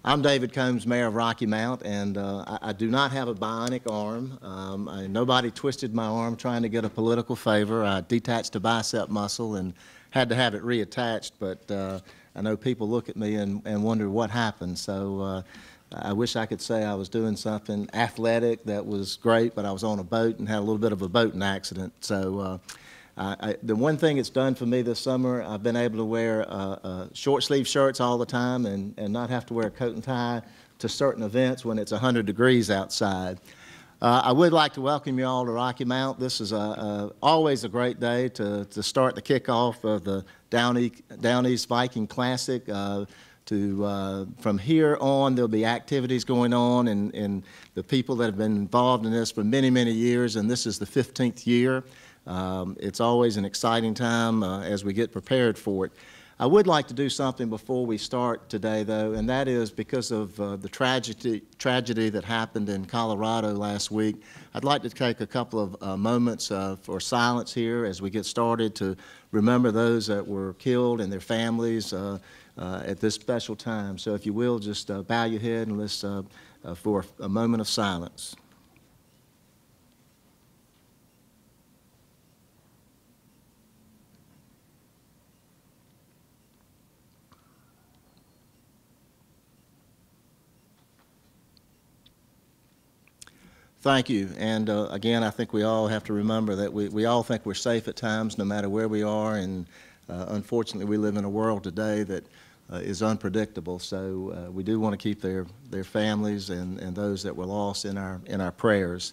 I'm David Combs, Mayor of Rocky Mount, and I do not have a bionic arm. Nobody twisted my arm trying to get a political favor. I detached a bicep muscle and had to have it reattached, but I know people look at me and wonder what happened. So I wish I could say I was doing something athletic that was great, but I was on a boat and had a little bit of a boating accident. So the one thing it's done for me this summer, I've been able to wear short sleeve shirts all the time and not have to wear a coat and tie to certain events when it's 100 degrees outside. I would like to welcome you all to Rocky Mount. This is always a great day to start the kickoff of the Down East Viking Classic. From here on, there'll be activities going on, and the people that have been involved in this for many, many years, and this is the 15th year. It's always an exciting time as we get prepared for it. I would like to do something before we start today, though, and that is because of the tragedy that happened in Colorado last week. I'd like to take a couple of moments for silence here as we get started to remember those that were killed and their families at this special time. So if you will, just bow your head and let's for a moment of silence. Thank you. And again, I think we all have to remember that we all think we're safe at times, no matter where we are. And unfortunately, we live in a world today that is unpredictable. So we do want to keep their families and those that were lost in our prayers.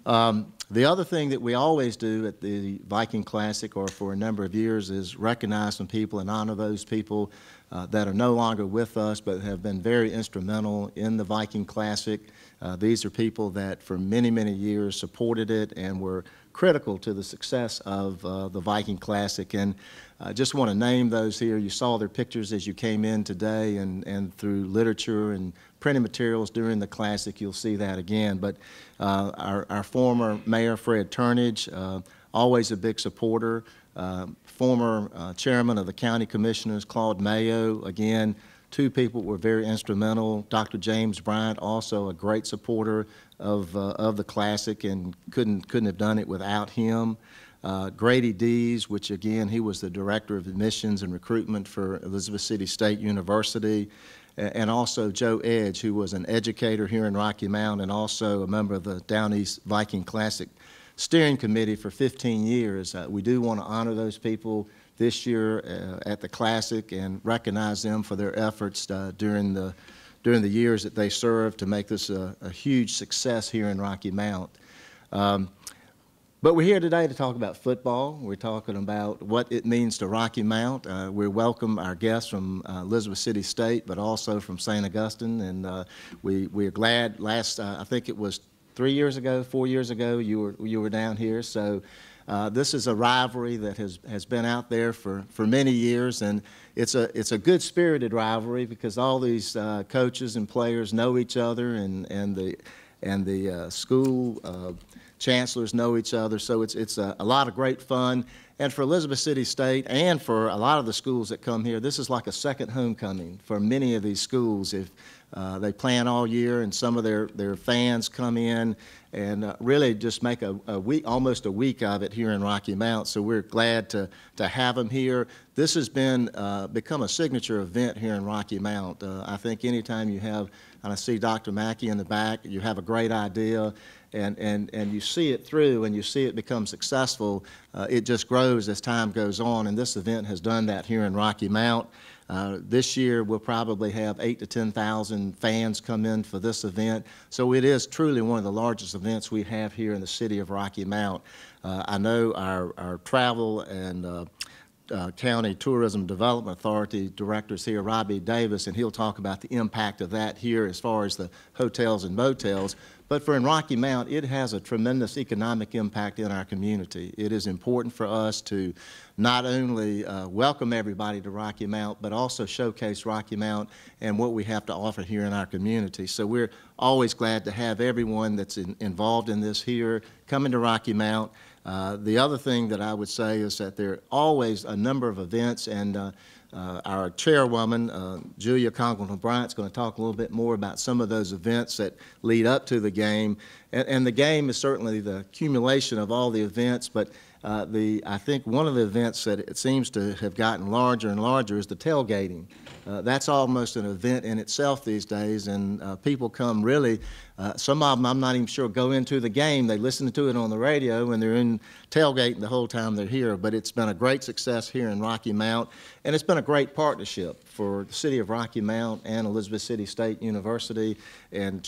The other thing that we always do at the Viking Classic, or for a number of years, is recognize some people and honor those people that are no longer with us but have been very instrumental in the Viking Classic. These are people that for many, many years supported it and were critical to the success of the Viking Classic. And I just want to name those here. You saw their pictures as you came in today, and through literature and printed materials during the Classic, you'll see that again. But our former Mayor, Fred Turnage, always a big supporter. Former Chairman of the County Commissioners, Claude Mayo, again, two people were very instrumental. Dr. James Bryant, also a great supporter of the Classic, and couldn't have done it without him. Grady Dees, which again, he was the Director of Admissions and Recruitment for Elizabeth City State University, and also Joe Edge, who was an educator here in Rocky Mount and also a member of the Down East Viking Classic Steering Committee for 15 years. We do want to honor those people this year at the Classic and recognize them for their efforts during the years that they served to make this a huge success here in Rocky Mount. But we're here today to talk about football. We're talking about what it means to Rocky Mount. We welcome our guests from Elizabeth City State, but also from St. Augustine, and we're glad. I think it was 4 years ago, you were down here. So this is a rivalry that has been out there for many years, and it's a good-spirited rivalry because all these coaches and players know each other, and the school chancellors know each other. So it's a lot of great fun. And for Elizabeth City State and for a lot of the schools that come here, this is like a second homecoming for many of these schools. If they plan all year, and some of their fans come in and really just make a week, almost a week of it here in Rocky Mount. So we're glad to have them here. This has become a signature event here in Rocky Mount. I think anytime you have, and I see Dr. Mackey in the back, you have a great idea, and you see it through, and you see it become successful, it just grows as time goes on, and this event has done that here in Rocky Mount. This year, we'll probably have 8,000 to 10,000 fans come in for this event. So it is truly one of the largest events we have here in the city of Rocky Mount. I know our travel and County Tourism Development Authority directors here, Robbie Davis, and he'll talk about the impact of that here as far as the hotels and motels. But for in Rocky Mount, it has a tremendous economic impact in our community. It is important for us to not only welcome everybody to Rocky Mount, but also showcase Rocky Mount and what we have to offer here in our community. So we're always glad to have everyone that's involved in this here coming to Rocky Mount. The other thing that I would say is that there are always a number of events, and Our chairwoman, Julia Congleton-Bryant, is going to talk a little bit more about some of those events that lead up to the game. And the game is certainly the accumulation of all the events, but I think one of the events that it seems to have gotten larger and larger is the tailgating. That's almost an event in itself these days, and people come really, some of them I'm not even sure go into the game. They listen to it on the radio and they're in tailgating the whole time they're here. But it's been a great success here in Rocky Mount, and it's been a great partnership for the city of Rocky Mount and Elizabeth City State University. And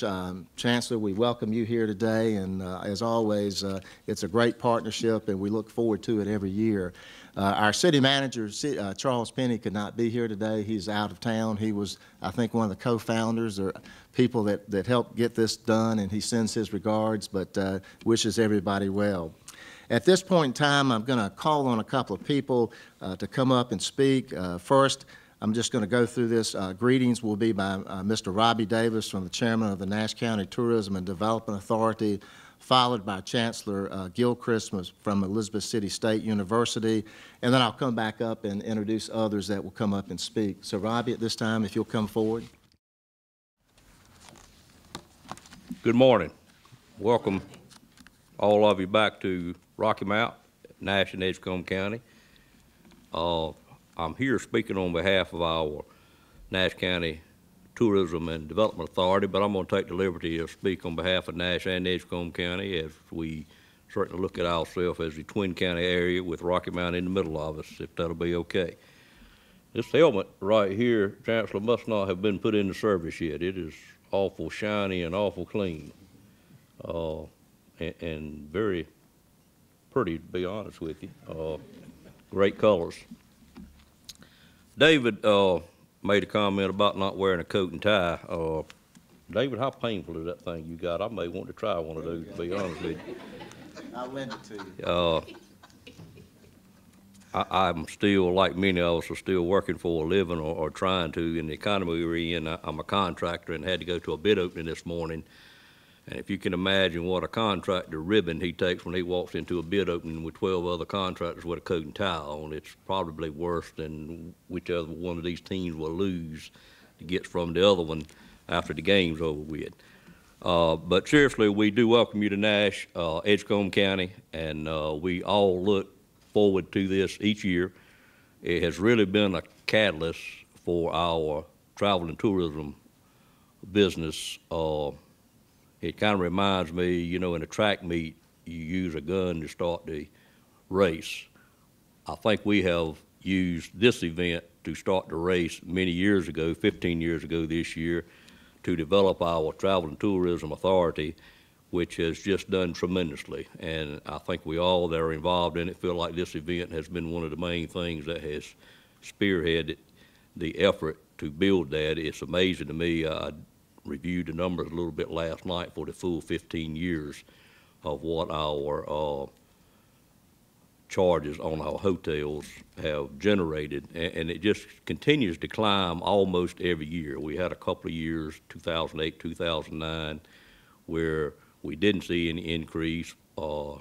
Chancellor, we welcome you here today, and as always, it's a great partnership, and we look forward to it every year. Our city manager, Charles Penny, could not be here today. He's out of town. He was, I think, one of the co-founders or people that helped get this done, and he sends his regards, but wishes everybody well. At this point in time, I'm going to call on a couple of people to come up and speak. First, I'm just going to go through this. Greetings will be by Mr. Robbie Davis, from the chairman of the Nash County Tourism and Development Authority, followed by Chancellor Gilchrist from Elizabeth City State University, and then I'll come back up and introduce others that will come up and speak. So Robbie, at this time, if you'll come forward. Good morning. Welcome all of you back to Rocky Mount, Nash and Edgecombe County. I'm here speaking on behalf of our Nash County Tourism and Development Authority, but I'm going to take the liberty of speak on behalf of Nash and Edgecombe County, as we certainly look at ourselves as the twin county area with Rocky Mount in the middle of us, if that'll be okay. This helmet right here, Chancellor, must not have been put into service yet. It is awful shiny and awful clean, and very pretty, to be honest with you. Great colors. David made a comment about not wearing a coat and tie. David, how painful is that thing you got? I may want to try one of those, to be honest with you. I'll lend it to you. I'm still, like many of us, are still working for a living or trying to in the economy we're in. I'm a contractor and had to go to a bid opening this morning. And if you can imagine what a contractor ribbon he takes when he walks into a bid opening with 12 other contractors with a coat and tie on, it's probably worse than whichever one of these teams will lose to get from the other one after the game's over with. But seriously, we do welcome you to Nash, Edgecombe County, and we all look forward to this each year. It has really been a catalyst for our travel and tourism business. It kind of reminds me, you know, in a track meet, you use a gun to start the race. I think we have used this event to start the race many years ago, 15 years ago this year, to develop our Travel and Tourism Authority, which has just done tremendously. And I think we all that are involved in it feel like this event has been one of the main things that has spearheaded the effort to build that. It's amazing to me. I reviewed the numbers a little bit last night for the full 15 years of what our charges on our hotels have generated, and it just continues to climb almost every year. We had a couple of years, 2008, 2009, where we didn't see any increase, and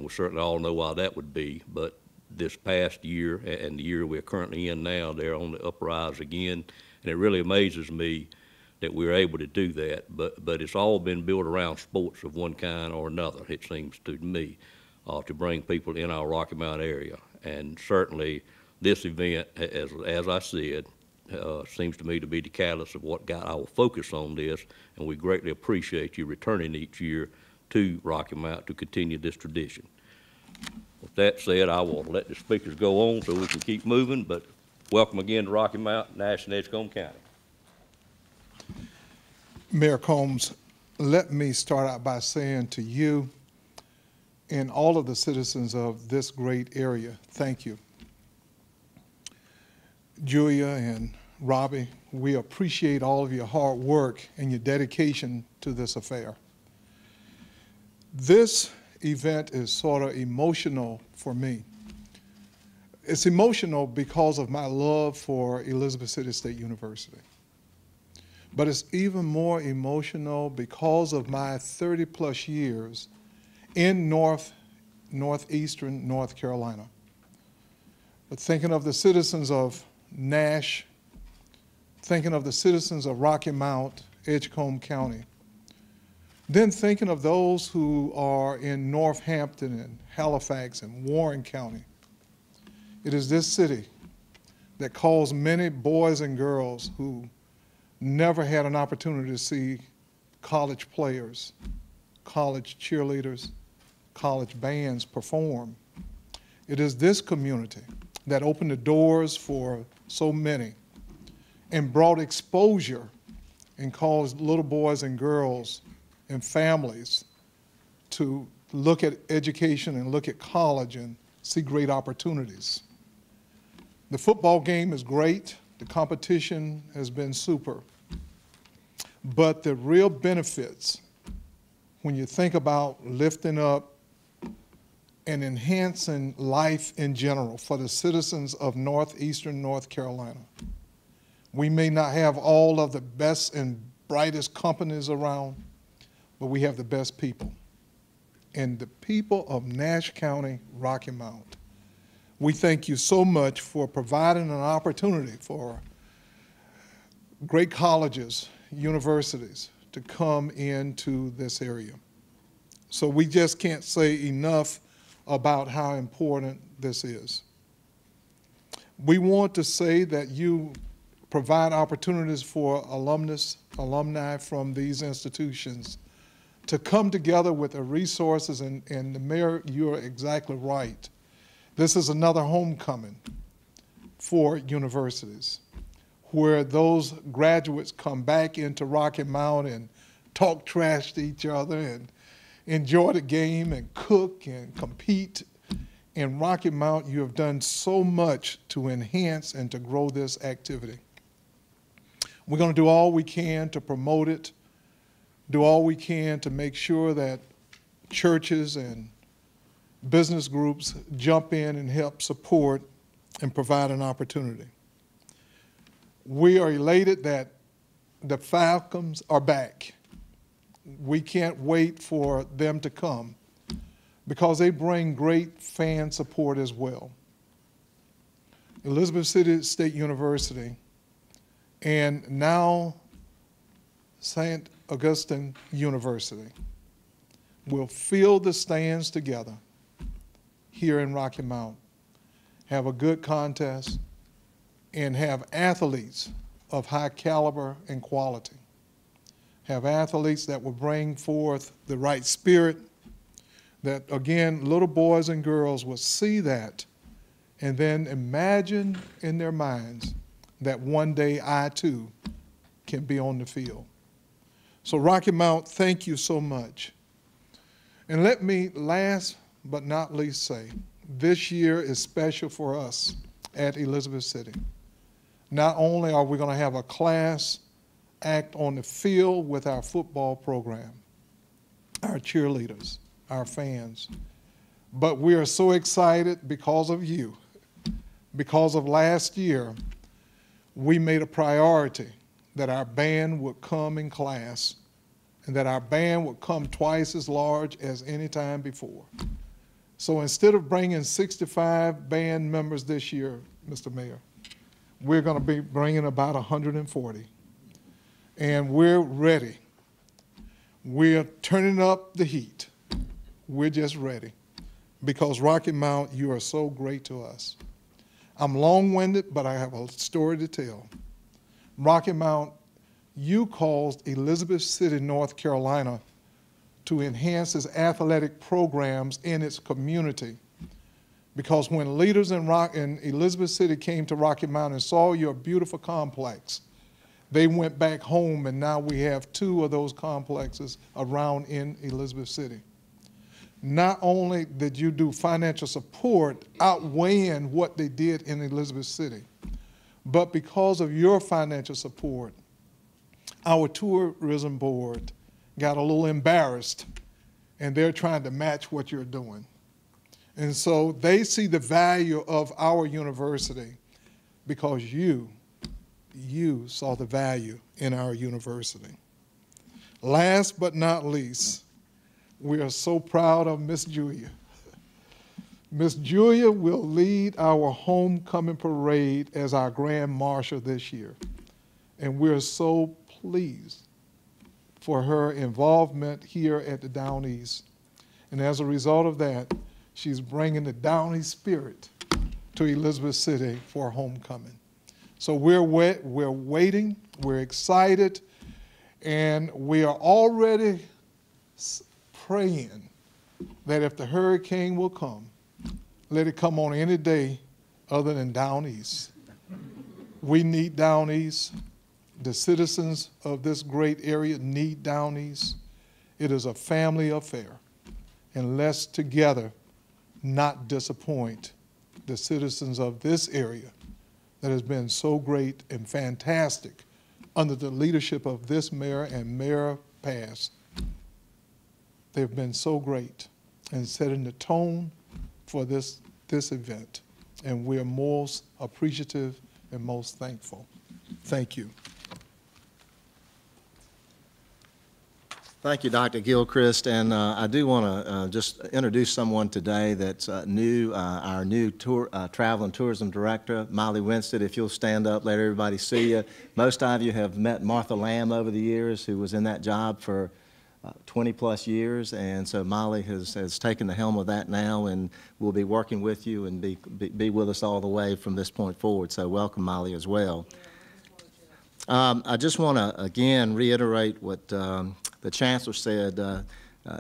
we certainly all know why that would be. But this past year and the year we're currently in now, they're on the uprise again, and it really amazes me that we're able to do that. But it's all been built around sports of one kind or another, it seems to me, to bring people in our Rocky Mount area. And certainly this event, as I said, seems to me to be the catalyst of what got our focus on this, and we greatly appreciate you returning each year to Rocky Mount to continue this tradition. With that said, I will let the speakers go on so we can keep moving, but welcome again to Rocky Mount, Nash and Edgecombe County. Mayor Combs, let me start out by saying to you and all of the citizens of this great area, thank you. Julia and Robbie, we appreciate all of your hard work and your dedication to this affair. This event is sort of emotional for me. It's emotional because of my love for Elizabeth City State University. But it's even more emotional because of my 30-plus years in northeastern North Carolina. But thinking of the citizens of Nash, thinking of the citizens of Rocky Mount, Edgecombe County, then thinking of those who are in Northampton and Halifax and Warren County. It is this city that calls many boys and girls who never had an opportunity to see college players, college cheerleaders, college bands perform. It is this community that opened the doors for so many and brought exposure and caused little boys and girls and families to look at education and look at college and see great opportunities. The football game is great. The competition has been super. But the real benefits, when you think about lifting up and enhancing life in general for the citizens of northeastern North Carolina, we may not have all of the best and brightest companies around, but we have the best people. And the people of Nash County, Rocky Mount, we thank you so much for providing an opportunity for great colleges, universities to come into this area. So we just can't say enough about how important this is. We want to say that you provide opportunities for alumni from these institutions to come together with the resources, and the mayor, you're exactly right. This is another homecoming for universities, where those graduates come back into Rocky Mount and talk trash to each other and enjoy the game and cook and compete. In Rocky Mount, you have done so much to enhance and to grow this activity. We're going to do all we can to promote it, do all we can to make sure that churches and business groups jump in and help support and provide an opportunity. We are elated that the Falcons are back. We can't wait for them to come because they bring great fan support as well. Elizabeth City State University and now St. Augustine University will fill the stands together here in Rocky Mount, have a good contest, and have athletes of high caliber and quality. Have athletes that will bring forth the right spirit, that again, little boys and girls will see that and then imagine in their minds that one day I too can be on the field. So Rocky Mount, thank you so much. And let me last but not least say, this year is special for us at Elizabeth City. Not only are we going to have a class act on the field with our football program, our cheerleaders, our fans, but we are so excited because of you. Because of last year, we made a priority that our band would come in class and that our band would come twice as large as any time before. So instead of bringing 65 band members this year, Mr. Mayor, we're going to be bringing about 140. And we're ready. We're turning up the heat. We're just ready. Because Rocky Mount, you are so great to us. I'm long-winded, but I have a story to tell. Rocky Mount, you caused Elizabeth City, North Carolina, to enhance its athletic programs in its community. Because when leaders in Elizabeth City came to Rocky Mount and saw your beautiful complex, they went back home, and now we have 2 of those complexes around in Elizabeth City. Not only did you do financial support outweighing what they did in Elizabeth City, but because of your financial support, our tourism board got a little embarrassed, and they're trying to match what you're doing. And so they see the value of our university because you saw the value in our university. Last but not least, we are so proud of Miss Julia. Miss Julia will lead our homecoming parade as our Grand Marshal this year. And we're so pleased for her involvement here at the Down East. And as a result of that, she's bringing the Down East spirit to Elizabeth City for homecoming. So we're waiting, we're excited, and we are already praying that if the hurricane will come, let it come on any day other than Down East. We need Down East. The citizens of this great area need Down East. It is a family affair, and let's together not disappoint the citizens of this area that has been so great and fantastic under the leadership of this mayor and mayor past. They've been so great and setting the tone for this event, and we're most appreciative and most thankful. Thank you. Thank you, Dr. Gilchrist, and I do want to just introduce someone today that's new, our new travel and tourism director, Molly Winstead. If you'll stand up, let everybody see you. Most of you have met Martha Lamb over the years, who was in that job for 20-plus years, and so Molly has taken the helm of that now, and will be working with you and be with us all the way from this point forward. So welcome, Molly, as well. I just want to again reiterate what the Chancellor said.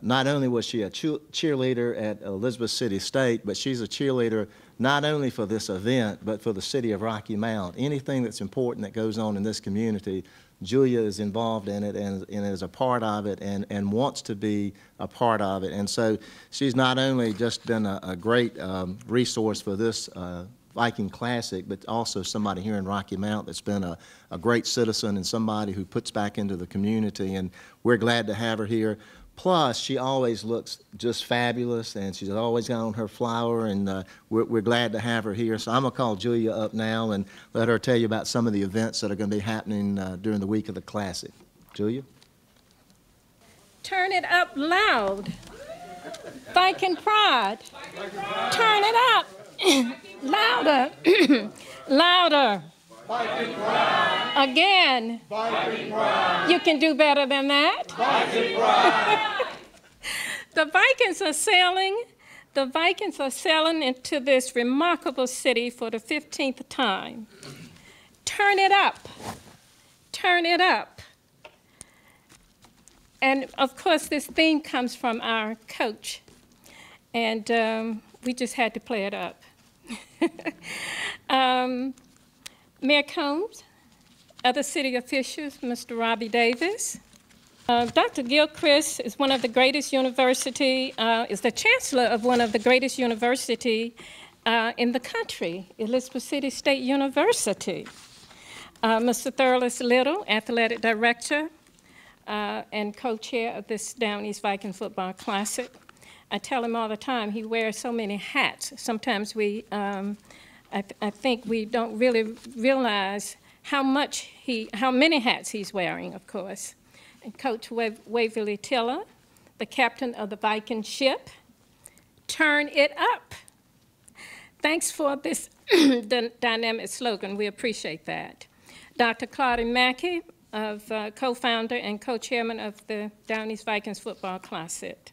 Not only was she a cheerleader at Elizabeth City State, but she's a cheerleader not only for this event, but for the city of Rocky Mount. Anything that's important that goes on in this community, Julia is involved in it and is a part of it and wants to be a part of it. And so she's not only just been a great resource for this Viking Classic, but also somebody here in Rocky Mount that's been a great citizen and somebody who puts back into the community, and we're glad to have her here. Plus, she always looks just fabulous, and she's always got on her flower, and we're glad to have her here. So I'm going to call Julia up now and let her tell you about some of the events that are going to be happening during the week of the Classic. Julia? Turn it up loud. Viking pride. Turn it up. Louder. Louder. Viking pride. Again. Viking pride. You can do better than that. Viking pride. The Vikings are sailing. The Vikings are sailing into this remarkable city for the 15th time. Turn it up. Turn it up. And of course, this theme comes from our coach. And we just had to play it up. Mayor Combs, other city officials, Mr. Robbie Davis. Dr. Gilchrist is one of the greatest university, is the chancellor of one of the greatest university in the country, Elizabeth City State University. Mr. Thurles Little, athletic director and co-chair of this Down East Viking Football Classic. I tell him all the time, he wears so many hats. Sometimes I think we don't really realize how many hats he's wearing, of course. And Coach Waverly Tiller, the captain of the Viking ship. Turn it up. Thanks for this dynamic slogan. We appreciate that. Dr. Claudia Mackey, co-founder and co-chairman of the Down East Vikings Football Classic.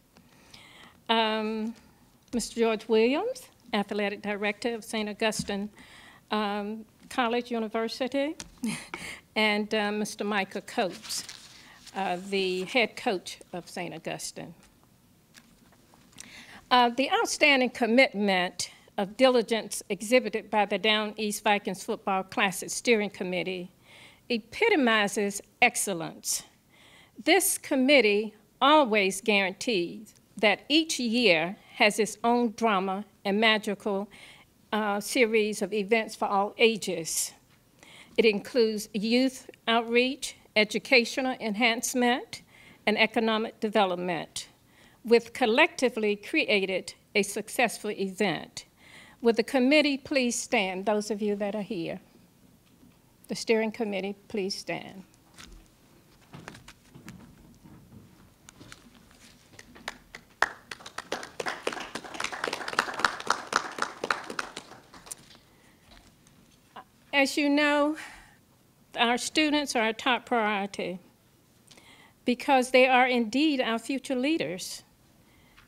Mr. George Williams, athletic director of St. Augustine College University, and Mr. Micah Coates, the head coach of St. Augustine. The outstanding commitment of diligence exhibited by the Down East Vikings Football Classic Steering Committee epitomizes excellence. This committee always guarantees that each year has its own drama and magical series of events for all ages. It includes youth outreach, educational enhancement, and economic development, with collectively created a successful event. Would the committee please stand, those of you that are here? The steering committee, please stand. as you know, our students are our top priority because they are indeed our future leaders.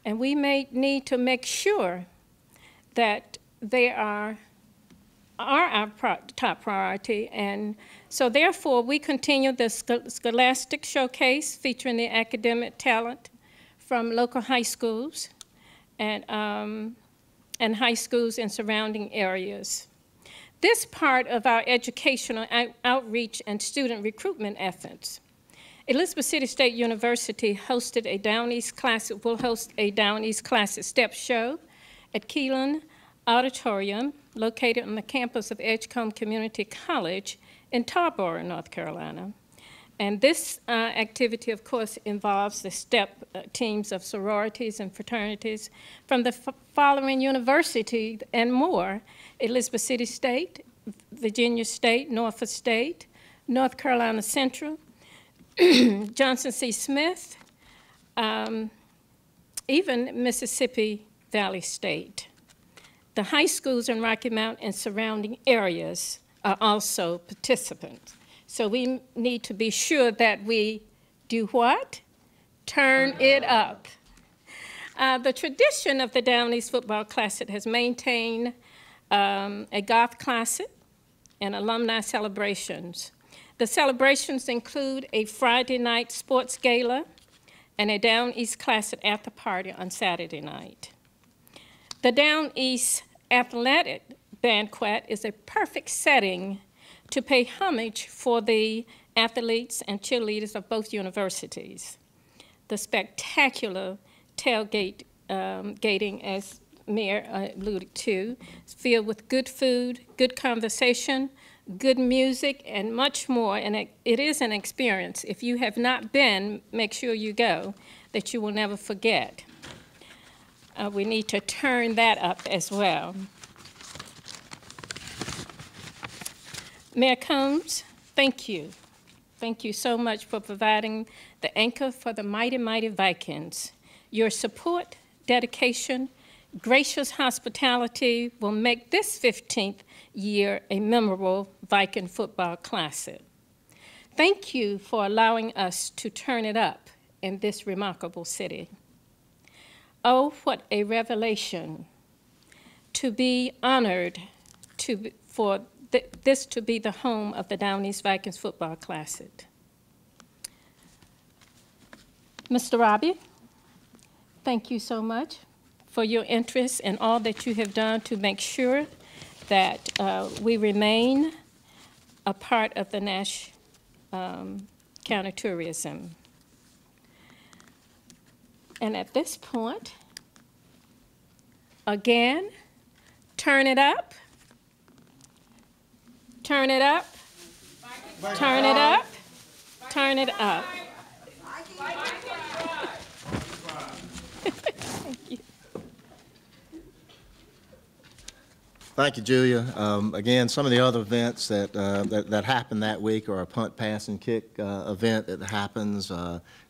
And we may need to make sure that they are our top priority. And so therefore, we continue the Scholastic Showcase featuring the academic talent from local high schools and high schools in surrounding areas. This part of our educational outreach and student recruitment efforts. Elizabeth City State University hosted a Down East Classic, will host a Down East Classic Step Show at Keelan Auditorium, located on the campus of Edgecombe Community College in Tarboro, North Carolina. And this activity, of course, involves the STEP teams of sororities and fraternities from the following universities and more: Elizabeth City State, Virginia State, Norfolk State, North Carolina Central, Johnson C. Smith, even Mississippi Valley State. The high schools in Rocky Mount and surrounding areas are also participants. So we need to be sure that we do what? Turn it up. The tradition of the Down East Football Classic has maintained a golf classic and alumni celebrations. The celebrations include a Friday night sports gala and a Down East Classic after party on Saturday night. The Down East Athletic Banquet is a perfect setting to pay homage for the athletes and cheerleaders of both universities. The spectacular tailgating, as Mayor alluded to, is filled with good food, good conversation, good music, and much more. And it is an experience. If you have not been, make sure you go, that you will never forget. We need to turn that up as well. Mayor Combs, thank you. Thank you so much for providing the anchor for the mighty, mighty Vikings. Your support, dedication, gracious hospitality will make this 15th year a memorable Viking football classic. Thank you for allowing us to turn it up in this remarkable city. Oh, what a revelation to be honored for this to be the home of the Down East Vikings Football Classic. Mr. Robbie, thank you so much for your interest and all that you have done to make sure that we remain a part of the Nash County tourism. And at this point, again, turn it up, turn it up, turn it up, turn it up. Thank you. Thank you, Julia. Again, some of the other events that happened that week are a punt, pass, and kick event that happens.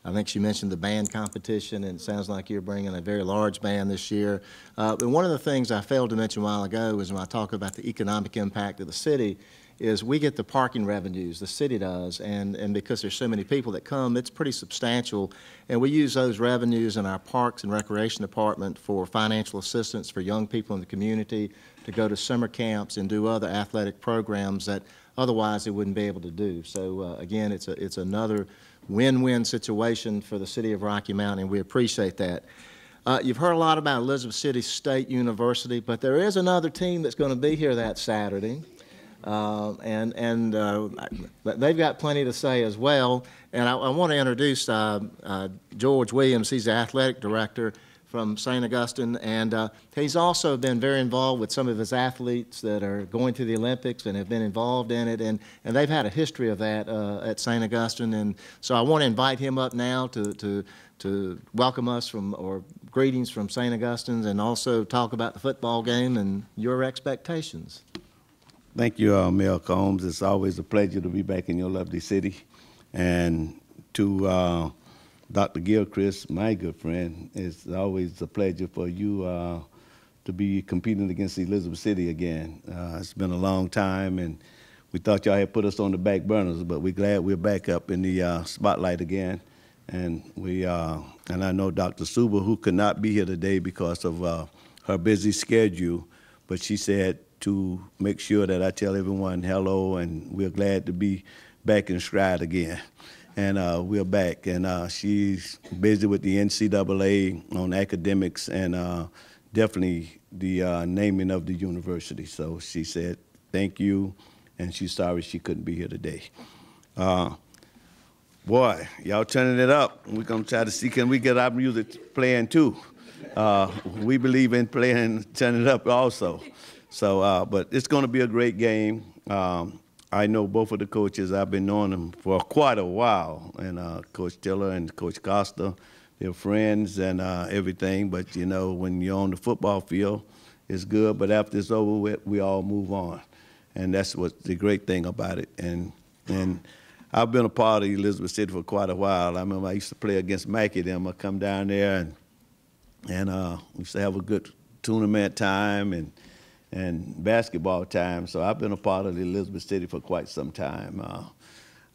I think she mentioned the band competition, and it sounds like you're bringing a very large band this year. But one of the things I failed to mention a while ago is when I talk about the economic impact of the city, is we get the parking revenues, the city does, and because there's so many people that come, it's pretty substantial, and we use those revenues in our Parks and Recreation Department for financial assistance for young people in the community to go to summer camps and do other athletic programs that otherwise they wouldn't be able to do. So again, it's another win-win situation for the city of Rocky Mount, and we appreciate that. You've heard a lot about Elizabeth City State University, but there is another team that's going to be here that Saturday. They've got plenty to say as well. And I want to introduce George Williams. He's the athletic director from St. Augustine, and he's also been very involved with some of his athletes that are going to the Olympics and have been involved in it, and they've had a history of that at St. Augustine. And so I want to invite him up now to welcome us from, or greetings from St. Augustine's, and also talk about the football game and your expectations. Thank you, Mayor Combs. It's always a pleasure to be back in your lovely city. And to Dr. Gilchrist, my good friend, it's always a pleasure for you to be competing against Elizabeth City again. It's been a long time, and we thought y'all had put us on the back burners, but we're glad we're back up in the spotlight again. And and I know Dr. Suba, who could not be here today because of her busy schedule, but she said to make sure that I tell everyone hello, and we're glad to be back in stride again. And we're back, and she's busy with the NCAA on academics and definitely the naming of the university. So she said thank you, and she's sorry she couldn't be here today. Boy, y'all turning it up. We're going to try to see, can we get our music playing too? We believe in playing, turning it up also. So, but it's going to be a great game. I know both of the coaches. I've been knowing them for quite a while, and Coach Tiller and Coach Costa, they're friends and everything. But, you know, when you're on the football field, it's good. But after it's over with, we all move on. And that's what's the great thing about it. And I've been a part of Elizabeth City for quite a while. I remember I used to play against Mackey. Them. I'd come down there and we used to have a good tournament time and basketball time. So I've been a part of the Elizabeth City for quite some time.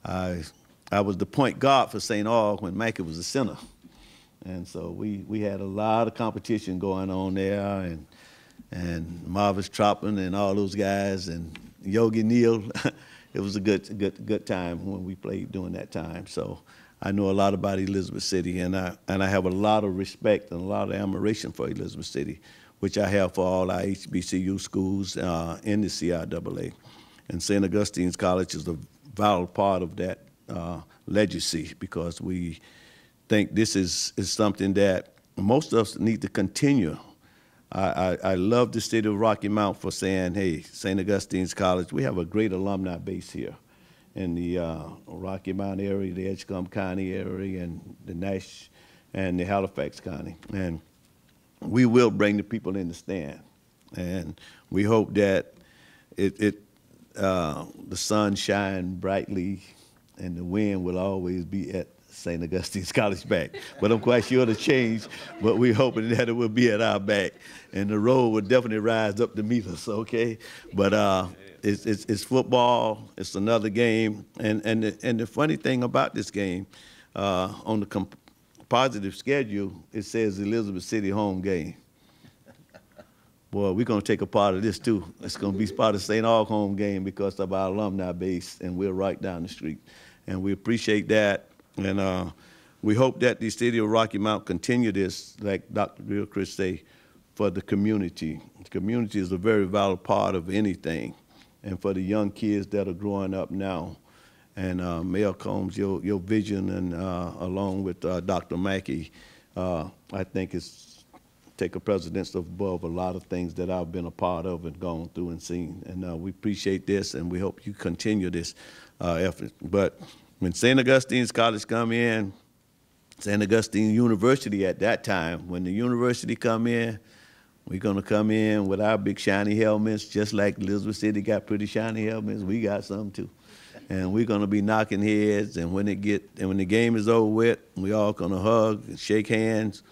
I was the point guard for St. Aug when Mackey was the center. And so we had a lot of competition going on there, and Marvis Troppin and all those guys and Yogi Neal. It was a good time when we played during that time. So I know a lot about Elizabeth City, and I have a lot of respect and a lot of admiration for Elizabeth City, which I have for all our HBCU schools in the CIAA. And St. Augustine's College is a vital part of that legacy, because we think this is something that most of us need to continue. I love the city of Rocky Mount for saying, hey, St. Augustine's College, we have a great alumni base here in the Rocky Mount area, the Edgecombe County area, and the Nash and the Halifax County. And we will bring the people in the stand. And we hope that the sun shine brightly and the wind will always be at St. Augustine's College back. But I'm quite sure to change, but we're hoping that it will be at our back. And the road will definitely rise up to meet us, okay? But it's football, it's another game. And the funny thing about this game, on the positive schedule, it says Elizabeth City home game. Boy, we're going to take a part of this too. It's going to be part of St. Aug home game because of our alumni base, and we're right down the street. And we appreciate that. And we hope that the city of Rocky Mount continue this, like Dr. Gilchrist say, for the community. The community is a very vital part of anything. And for the young kids that are growing up now. And Mayor Combs, your vision, and along with Dr. Mackey, I think it's take a precedence above a lot of things that I've been a part of and gone through and seen. And we appreciate this, and we hope you continue this effort. But when St. Augustine's College come in, St. Augustine University at that time, when the university come in, we're going to come in with our big shiny helmets, just like Elizabeth City got pretty shiny helmets. We got some too. And we're going to be knocking heads, and when the game is over with, we all going to hug and shake hands,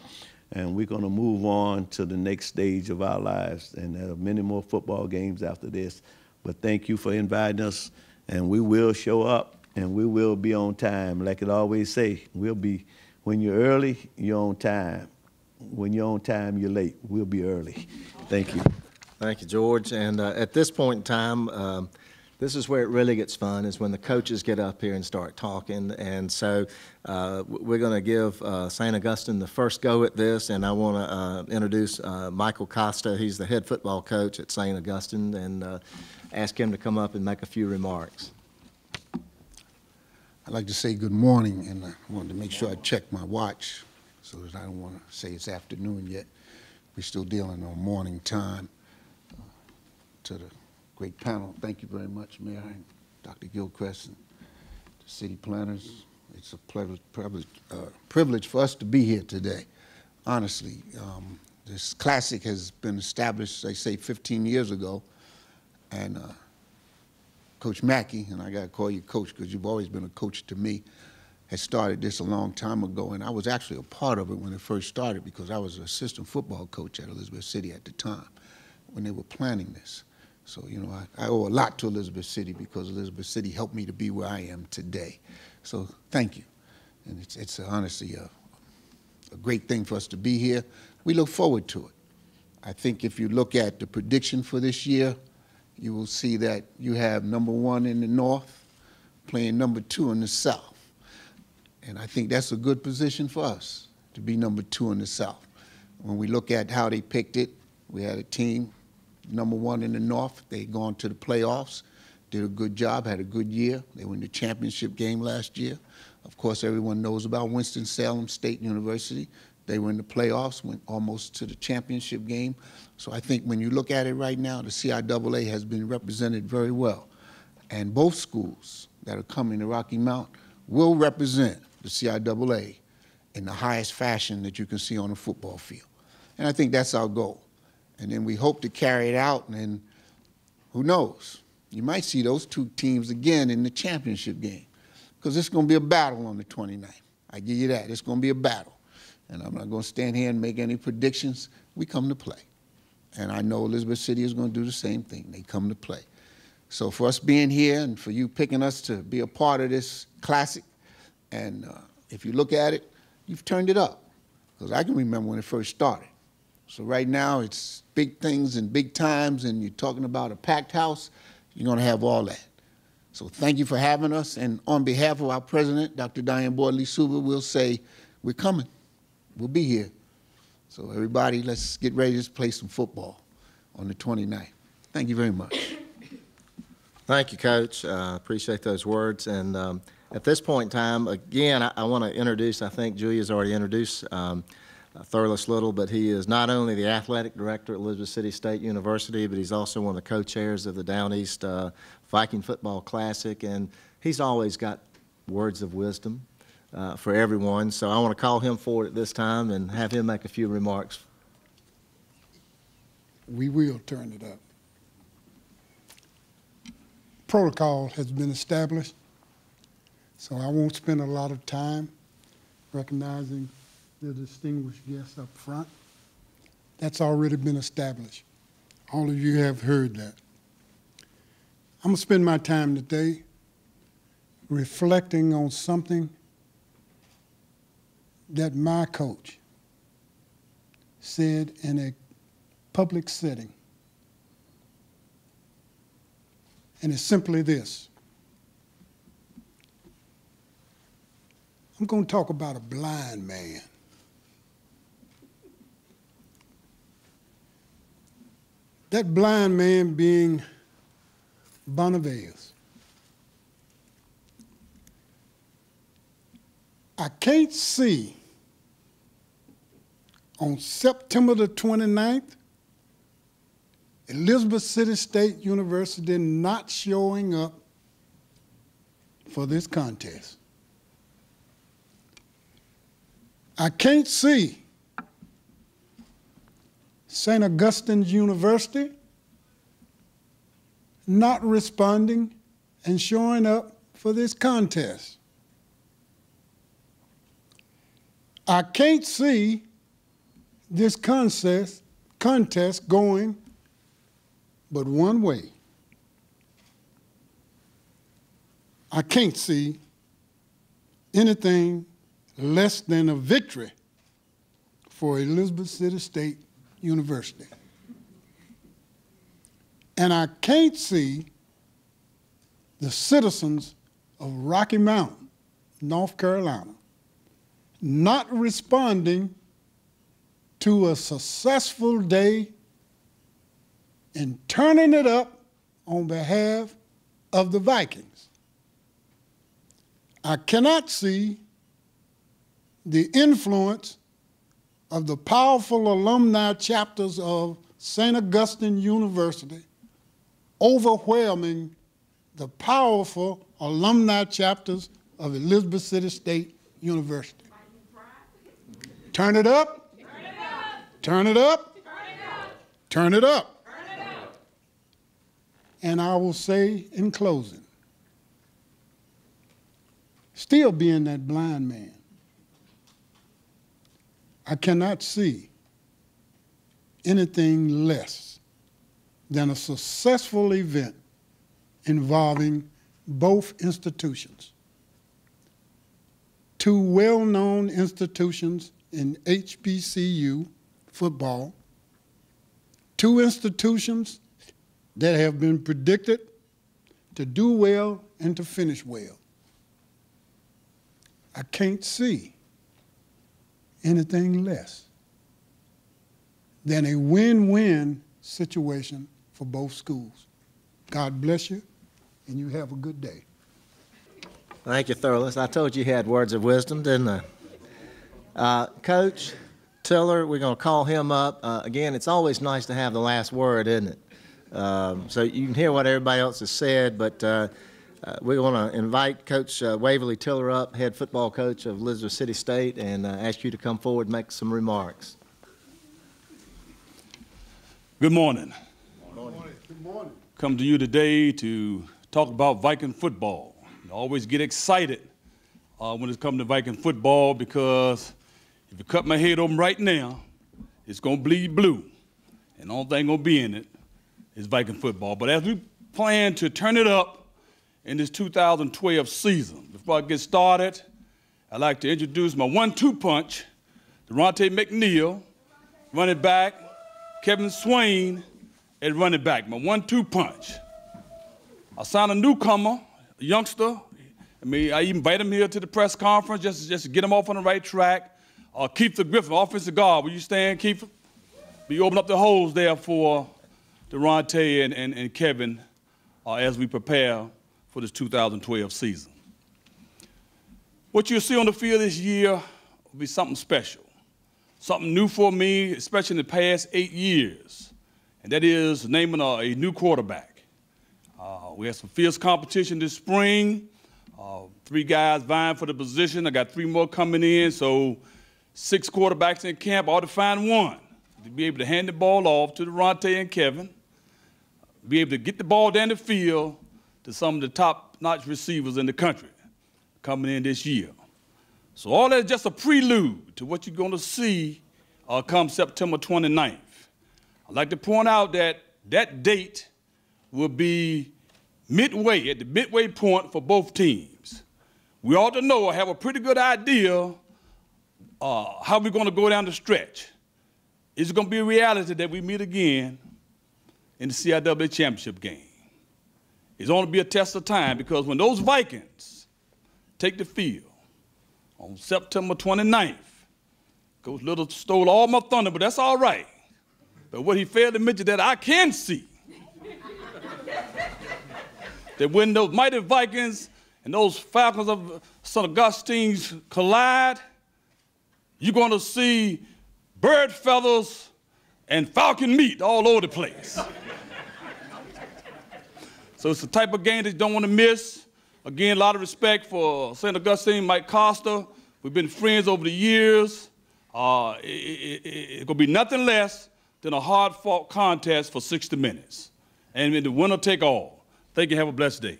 and we're going to move on to the next stage of our lives. And there are many more football games after this. But thank you for inviting us, and we will show up. And we will be on time. Like it always say, we'll be, when you're early, you're on time. When you're on time, you're late. We'll be early. Thank you. Thank you, George. And at this point in time, this is where it really gets fun, is when the coaches get up here and start talking. And so we're going to give St. Augustine the first go at this. And I want to introduce Michael Costa. He's the head football coach at St. Augustine, and ask him to come up and make a few remarks. I'd like to say good morning, and I wanted to make sure I check my watch so that I don't want to say it's afternoon yet. We're still dealing on morning time. To the great panel, thank you very much, Mayor and Dr. Gilchrist and the city planners. It's a privilege for us to be here today. Honestly, this classic has been established, they say, 15 years ago, and Coach Mackey, and I got to call you Coach because you've always been a coach to me, has started this a long time ago, and I was actually a part of it when it first started because I was an assistant football coach at Elizabeth City at the time when they were planning this. So, you know, I owe a lot to Elizabeth City because Elizabeth City helped me to be where I am today. So thank you. And it's honestly a great thing for us to be here. We look forward to it. I think if you look at the prediction for this year, you will see that you have #1 in the North playing #2 in the South. And I think that's a good position for us, to be #2 in the South. When we look at how they picked it, we had a team #1 in the North. They had gone to the playoffs, did a good job, had a good year. They won the championship game last year. Of course, everyone knows about Winston-Salem State University. They were in the playoffs, went almost to the championship game. So I think when you look at it right now, the CIAA has been represented very well. And both schools that are coming to Rocky Mount will represent the CIAA in the highest fashion that you can see on a football field. And I think that's our goal. And then we hope to carry it out, and then who knows? You might see those two teams again in the championship game, because it's going to be a battle on the 29th. I give you that. It's going to be a battle. And I'm not going to stand here and make any predictions. We come to play. And I know Elizabeth City is going to do the same thing. They come to play. So for us being here and for you picking us to be a part of this classic, and if you look at it, you've turned it up, because I can remember when it first started. So right now it's big things and big times, and you're talking about a packed house. You're going to have all that. So thank you for having us. And on behalf of our president, Dr. Diane Bordley-Suber, we'll say we're coming. We'll be here. So everybody, let's get ready to play some football on the 29th. Thank you very much. Thank you, Coach. Appreciate those words. And at this point in time, again, I want to introduce, I think Julia's already introduced Thurles Little, but he is not only the athletic director at Elizabeth City State University, but he's also one of the co-chairs of the Down East Viking Football Classic, and he's always got words of wisdom for everyone. So I want to call him forward at this time and have him make a few remarks. We will turn it up. Protocol has been established, so I won't spend a lot of time recognizing the distinguished guests up front. That's already been established. All of you have heard that. I'm going to spend my time today reflecting on something that my coach said in a public setting. And it's simply this. I'm going to talk about a blind man. That blind man being Bonaventure. I can't see on September the 29th, Elizabeth City State University not showing up for this contest. I can't see St. Augustine's University not responding and showing up for this contest. I can't see this contest going but one way. I can't see anything less than a victory for Elizabeth City State University. And I can't see the citizens of Rocky Mount, North Carolina, not responding to a successful day and turning it up on behalf of the Vikings. I cannot see the influence of the powerful alumni chapters of St. Augustine University overwhelming the powerful alumni chapters of Elizabeth City State University. Turn it up. Turn it up. Turn it up. And I will say in closing, still being that blind man, I cannot see anything less than a successful event involving both institutions. Two well-known institutions in HBCU football, two institutions that have been predicted to do well and to finish well. I can't see anything less than a win-win situation for both schools. God bless you, and you have a good day. Thank you, Thurles. I told you he had words of wisdom, didn't I? Coach Tiller, we're going to call him up. Again, it's always nice to have the last word, isn't it? So you can hear what everybody else has said, but we're going to invite Coach Waverly Tiller up, head football coach of Elizabeth City State, and ask you to come forward and make some remarks. Good morning. Good morning. Come to you today to talk about Viking football. I always get excited when it's come to Viking football because if you cut my head open right now, it's going to bleed blue. And the only thing going to be in it is Viking football. But as we plan to turn it up in this 2012 season, before I get started, I'd like to introduce my 1-2 punch, Durante McNeil, running back, Kevin Swain at running back, my 1-2 punch. I signed a newcomer, a youngster. I even invite him here to the press conference just to get him off on the right track. Keith Griffin, offensive guard. Will you stand, Keith? We open up the holes there for Durante and Kevin as we prepare for this 2012 season. What you'll see on the field this year will be something special, something new for me, especially in the past 8 years, and that is naming a new quarterback. We had some fierce competition this spring. 3 guys vying for the position. I got 3 more coming in, so 6 quarterbacks in camp. I ought to find one to be able to hand the ball off to Durante and Kevin, be able to get the ball down the field to some of the top-notch receivers in the country coming in this year. So all that's just a prelude to what you're going to see come September 29th. I'd like to point out that that date will be midway, at the midway point for both teams. We ought to know or have a pretty good idea how we're going to go down the stretch. It's going to be a reality that we meet again in the CIAA championship game. It's going to be a test of time because when those Vikings take the field on September 29th, Coach Little stole all my thunder, but that's all right. But what he failed to mention that I can see, that when those mighty Vikings and those Falcons of St. Augustine's collide, you're going to see bird feathers and falcon meat all over the place. So it's the type of game that you don't want to miss. Again, a lot of respect for St. Augustine, Mike Costa. We've been friends over the years. It's going to be nothing less than a hard-fought contest for 60 minutes. And the winner take all. Thank you. Have a blessed day.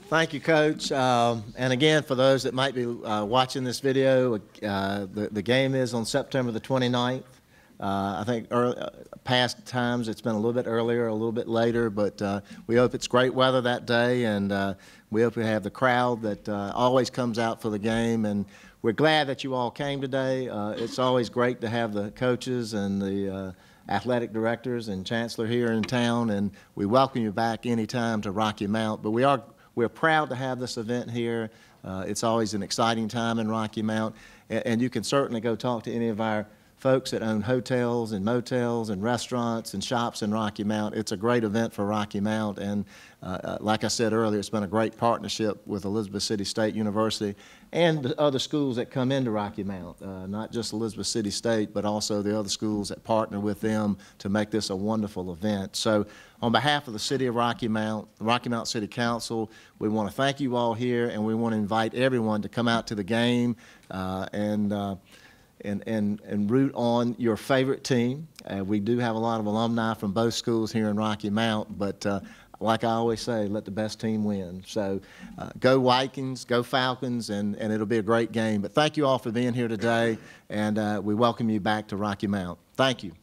Thank you, Coach. And again, for those that might be watching this video, the game is on September the 29th. I think past times it's been a little bit earlier, a little bit later, but we hope it's great weather that day, and we hope we have the crowd that always comes out for the game. And we're glad that you all came today. It's always great to have the coaches and the athletic directors and chancellor here in town, and we welcome you back anytime to Rocky Mount. But we're proud to have this event here. It's always an exciting time in Rocky Mount, and you can certainly go talk to any of our folks that own hotels and motels and restaurants and shops in Rocky Mount. It's a great event for Rocky Mount, and like I said earlier, it's been a great partnership with Elizabeth City State University and the other schools that come into Rocky Mount, not just Elizabeth City State, but also the other schools that partner with them to make this a wonderful event. So on behalf of the City of Rocky Mount City Council, we want to thank you all here, and we want to invite everyone to come out to the game and root on your favorite team. We do have a lot of alumni from both schools here in Rocky Mount, but like I always say, let the best team win. So go Vikings, go Falcons, and it'll be a great game. But thank you all for being here today, and we welcome you back to Rocky Mount. Thank you.